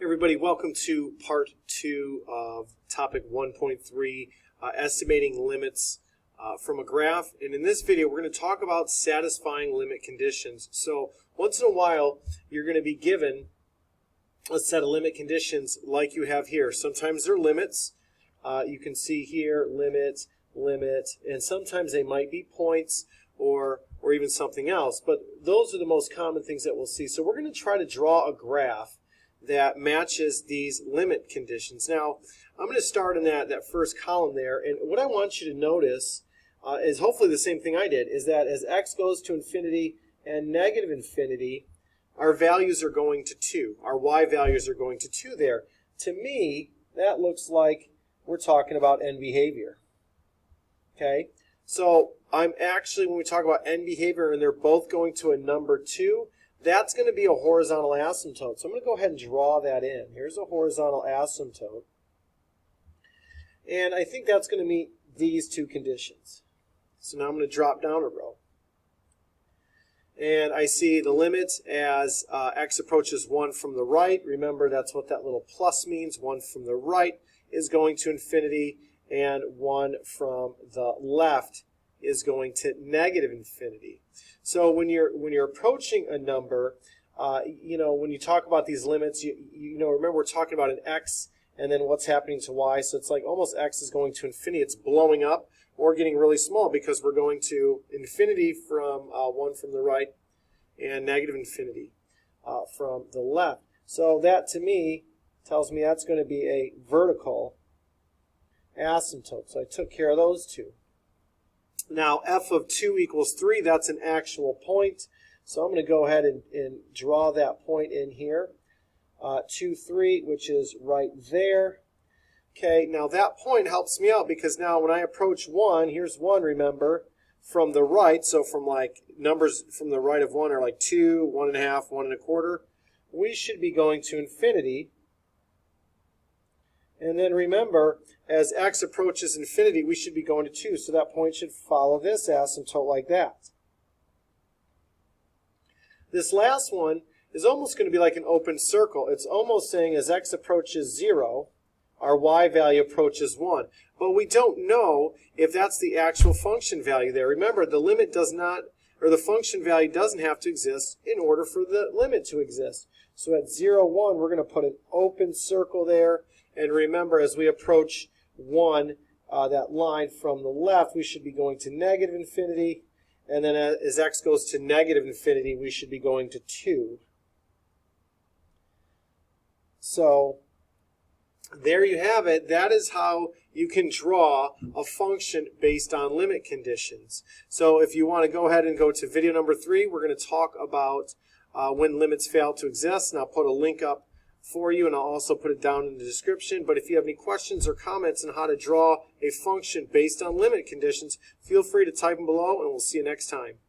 Everybody, welcome to part 2 of topic 1.3, estimating limits from a graph. And in this video, we're going to talk about satisfying limit conditions. So once in a while, you're going to be given a set of limit conditions like you have here. Sometimes they're limits. You can see here, limit, and sometimes they might be points or even something else. But those are the most common things that we'll see. So we're going to try to draw a graph that matches these limit conditions. Now, I'm going to start in that first column there, and what I want you to notice is hopefully the same thing I did, is that as x goes to infinity and negative infinity, our values are going to 2. Our y values are going to 2 there. To me, that looks like we're talking about end behavior. Okay? So I'm actually, when we talk about end behavior and they're both going to a number 2, that's going to be a horizontal asymptote. So I'm going to go ahead and draw that in. Here's a horizontal asymptote. And I think that's going to meet these two conditions. So now I'm going to drop down a row. And I see the limit as x approaches 1 from the right. Remember, that's what that little plus means. 1 from the right is going to infinity, and 1 from the left is going to negative infinity. So when you're approaching a number, when you talk about these limits, remember we're talking about an x and then what's happening to y. So it's like almost x is going to infinity. It's blowing up or getting really small because we're going to infinity from 1 from the right and negative infinity from the left. So that to me tells me that's going to be a vertical asymptote. So I took care of those two. Now, f of 2 equals 3, that's an actual point. So I'm going to go ahead and draw that point in here. 2, 3, which is right there. Okay, now that point helps me out because now when I approach 1, here's 1, remember, from the right. So from like numbers from the right of 1 are like 2, 1.5, 1 1/4. We should be going to infinity. And then remember, as x approaches infinity, we should be going to 2. So that point should follow this asymptote like that. This last one is almost going to be like an open circle. It's almost saying as x approaches 0, our y value approaches 1. But we don't know if that's the actual function value there. Remember, the limit does not, or the function value doesn't have to exist in order for the limit to exist. So at 0, 1, we're going to put an open circle there. And remember, as we approach 1, that line from the left, we should be going to negative infinity. And then as x goes to negative infinity, we should be going to 2. So there you have it. That is how you can draw a function based on limit conditions. So if you want to go ahead and go to video number 3, we're going to talk about when limits fail to exist. And I'll put a link up for you, and I'll also put it down in the description. But if you have any questions or comments on how to draw a function based on limit conditions, feel free to type them below, and we'll see you next time.